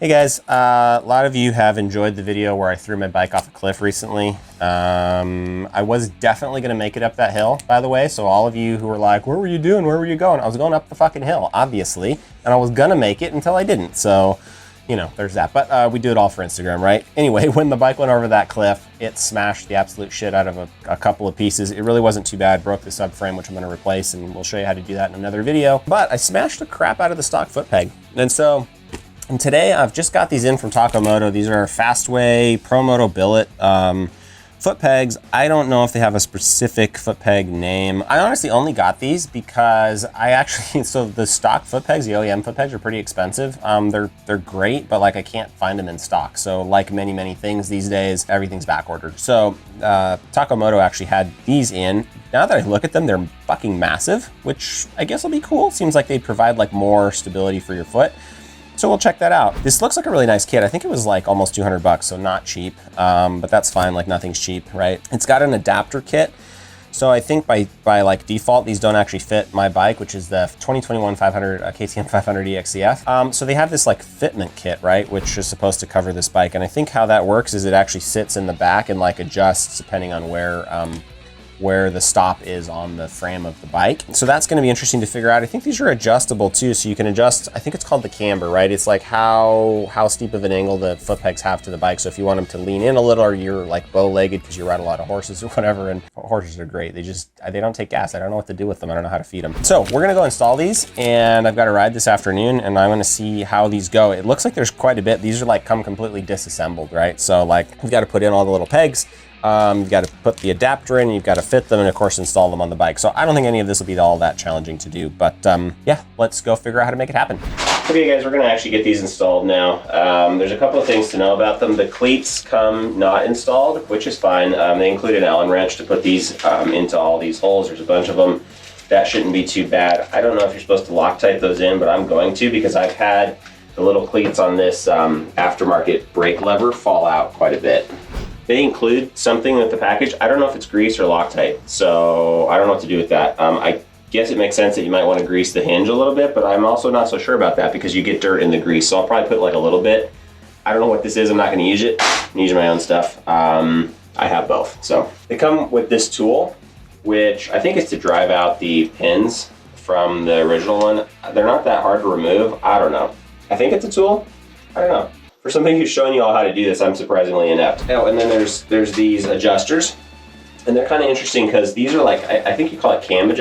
Hey guys, a lot of you have enjoyed the video where I threw my bike off a cliff recently. I was definitely going to make it up that hill, by the way, so all of you who were like, what were you doing, where were you going? I was going up the fucking hill, obviously, and I was going to make it until I didn't, so, you know, there's that. But we do it all for Instagram, right? Anyway, when the bike went over that cliff, it smashed the absolute shit out of a couple of pieces. It really wasn't too bad. Broke the subframe, which I'm going to replace, and we'll show you how to do that in another video. But I smashed the crap out of the stock foot peg, and today I've just got these in from Takamoto. These are Fastway Promoto Billet foot pegs. I don't know if they have a specific foot peg name. I honestly only got these because so the stock foot pegs, the OEM foot pegs, are pretty expensive. They're great, but like I can't find them in stock. So like many things these days, everything's back ordered. So Takamoto actually had these in. Now that I look at them, they're fucking massive, which I guess will be cool. Seems like they provide like more stability for your foot. So we'll check that out. This looks like a really nice kit. I think it was like almost 200 bucks, so not cheap, but that's fine, like nothing's cheap, right? It's got an adapter kit. So I think by like default, these don't actually fit my bike, which is the 2021 KTM 500 EXC-F. So they have this like fitment kit, right? Which is supposed to cover this bike. And I think how that works is it actually sits in the back and like adjusts depending on where the stop is on the frame of the bike. So that's going to be interesting to figure out. I think these are adjustable too, so you can adjust, I think it's called the camber, right? It's like how steep of an angle the foot pegs have to the bike. So if you want them to lean in a little, or you're like bow-legged because you ride a lot of horses or whatever, and horses are great. They don't take gas. I don't know what to do with them. I don't know how to feed them. So we're gonna go install these, and I've got a ride this afternoon, and I'm gonna see how these go. It looks like there's quite a bit. These are like come completely disassembled, right? So like we've got to put in all the little pegs. You've got to put the adapter in, you've got to fit them, and of course install them on the bike. So I don't think any of this will be all that challenging to do, but yeah, let's go figure out how to make it happen. Okay guys, we're gonna actually get these installed now. There's a couple of things to know about them. The cleats come not installed, which is fine. They include an Allen wrench to put these into all these holes. There's a bunch of them. That shouldn't be too bad. I don't know if you're supposed to Loctite those in, but I'm going to, because I've had the little cleats on this aftermarket brake lever fall out quite a bit. They include something with the package. I don't know if it's grease or Loctite, so I don't know what to do with that. I guess it makes sense that you might want to grease the hinge a little bit, but I'm also not so sure about that because you get dirt in the grease, so I'll probably put like a little bit. I don't know what this is. I'm not going to use it. I'm using my own stuff. I have both. So they come with this tool, which I think is to drive out the pins from the original one. They're not that hard to remove. I don't know. I think it's a tool. I don't know. For somebody who's showing you all how to do this, I'm surprisingly inept. Oh, and then there's these adjusters, and they're kind of interesting because these are like, I think you call it camber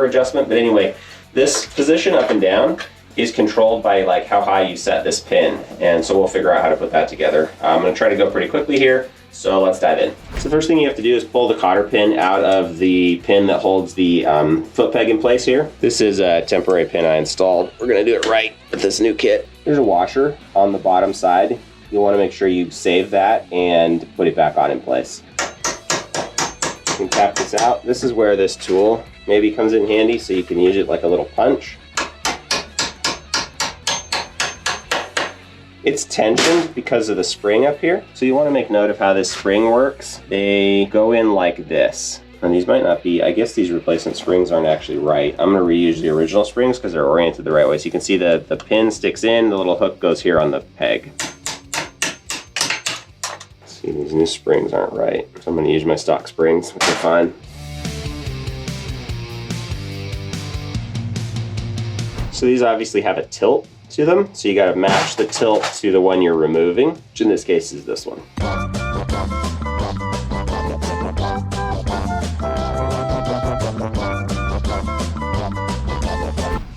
adjustment, but anyway, this position up and down is controlled by like how high you set this pin, and so we'll figure out how to put that together. I'm gonna try to go pretty quickly here, so let's dive in. So the first thing you have to do is pull the cotter pin out of the pin that holds the foot peg in place here. This is a temporary pin I installed. We're gonna do it right with this new kit. There's a washer on the bottom side. You want to make sure you save that and put it back on in place. You can tap this out. This is where this tool maybe comes in handy, so you can use it like a little punch. It's tensioned because of the spring up here, so you want to make note of how this spring works. They go in like this. And these might not be, I guess these replacement springs aren't actually right. I'm going to reuse the original springs because they're oriented the right way. So you can see the pin sticks in, the little hook goes here on the peg. See, these new springs aren't right. So I'm going to use my stock springs, which are fine. So these obviously have a tilt to them. So you got to match the tilt to the one you're removing, which in this case is this one.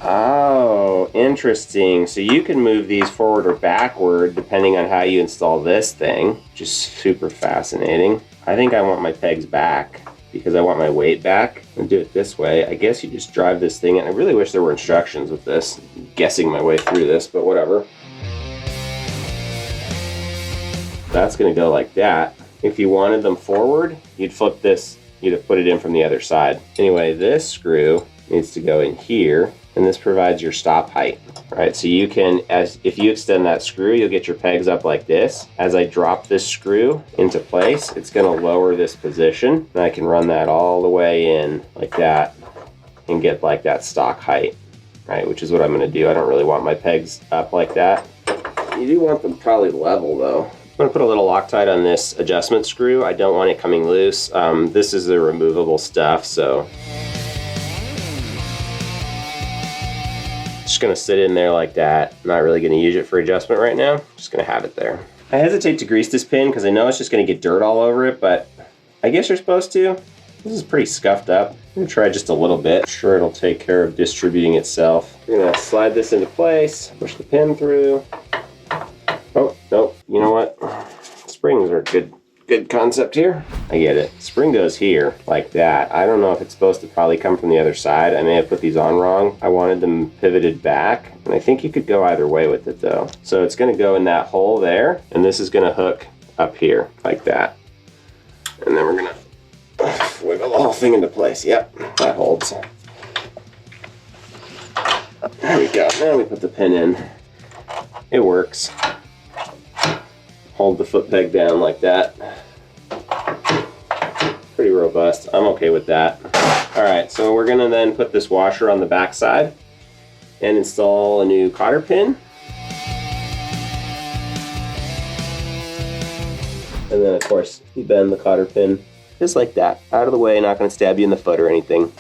Oh, interesting. So you can move these forward or backward depending on how you install this thing, which is super fascinating. I think I want my pegs back because I want my weight back. And do it this way. I guess you just drive this thing in. I really wish there were instructions with this. I'm guessing my way through this, but whatever. That's going to go like that. If you wanted them forward, you'd flip this. You'd have put it in from the other side. Anyway, this screw needs to go in here. And this provides your stop height, right? So you can, if you extend that screw, you'll get your pegs up like this. As I drop this screw into place, it's gonna lower this position. And I can run that all the way in like that and get like that stock height, right? Which is what I'm gonna do. I don't really want my pegs up like that. You do want them probably level though. I'm gonna put a little Loctite on this adjustment screw. I don't want it coming loose. This is the removable stuff, so. Just gonna sit in there like that. Not really gonna use it for adjustment right now. Just gonna have it there. I hesitate to grease this pin because I know it's just gonna get dirt all over it, but I guess you're supposed to. This is pretty scuffed up. I'm gonna try just a little bit. I'm sure it'll take care of distributing itself. We're gonna slide this into place, push the pin through. Oh, no, you know what? Springs are good concept here. I get it. Spring goes here, like that. I don't know if it's supposed to probably come from the other side. I may have put these on wrong. I wanted them pivoted back, and I think you could go either way with it though. So it's gonna go in that hole there, and this is gonna hook up here, like that. And then we're gonna wiggle the whole thing into place. Yep, that holds. There we go. Now we put the pin in. It works. Hold the foot peg down like that. Pretty robust. I'm okay with that. All right, so we're gonna then put this washer on the back side and install a new cotter pin. And then of course, you bend the cotter pin just like that. Out of the way, not gonna stab you in the foot or anything.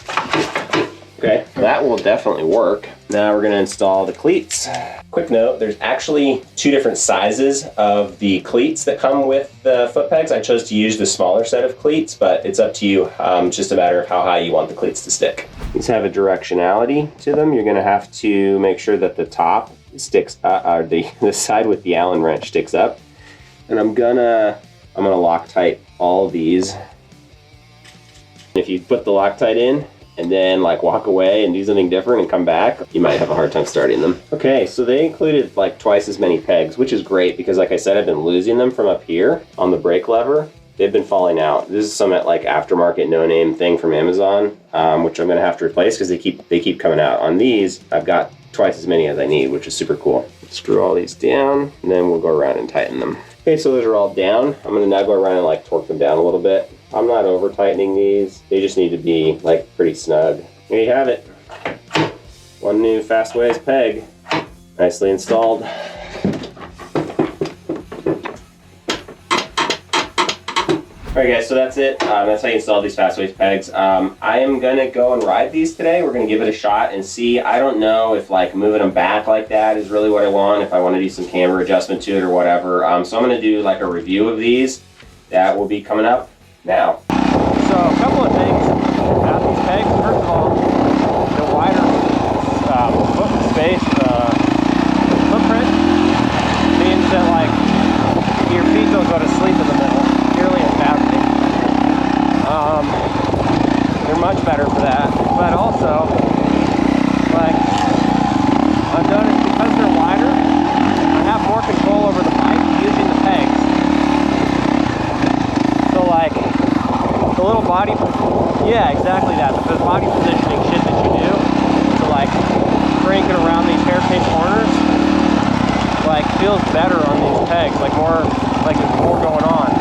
Okay, that will definitely work. Now we're gonna install the cleats. Quick note, there's actually 2 different sizes of the cleats that come with the foot pegs. I chose to use the smaller set of cleats, but it's up to you. Just a matter of how high you want the cleats to stick. These have a directionality to them. You're gonna have to make sure that the top sticks, the side with the Allen wrench sticks up. And I'm gonna Loctite all these. If you put the Loctite in, and then like walk away and do something different and come back, you might have a hard time starting them. Okay, so they included like twice as many pegs, which is great because like I said, I've been losing them from up here on the brake lever. They've been falling out. This is some like aftermarket no-name thing from Amazon, which I'm gonna have to replace because they keep coming out. On these, I've got twice as many as I need, which is super cool. Screw all these down, and then we'll go around and tighten them. Okay, so those are all down. I'm gonna now go around and like torque them down a little bit. I'm not over tightening these. They just need to be like pretty snug. Here you have it. One new Fastway's peg, nicely installed. Alright guys, so that's it. That's how you install these Fastway pegs. I am gonna go and ride these today. We're gonna give it a shot and see. I don't know if like moving them back like that is really what I want, if I want to do some camber adjustment to it or whatever. So I'm gonna do like a review of these. That will be coming up now. So a couple of things about these pegs. First of all, the wider foot space, footprint means that like your feet don't go to sleep in the middle, nearly as badly. They're much better for that. But also, like I've noticed because they're wider, I have more control over the bike using the pegs. So like the little body, yeah, exactly that. The body positioning shit that you do to like crank it around these hairpin corners, like feels better on these pegs. Like more, like there's more going on.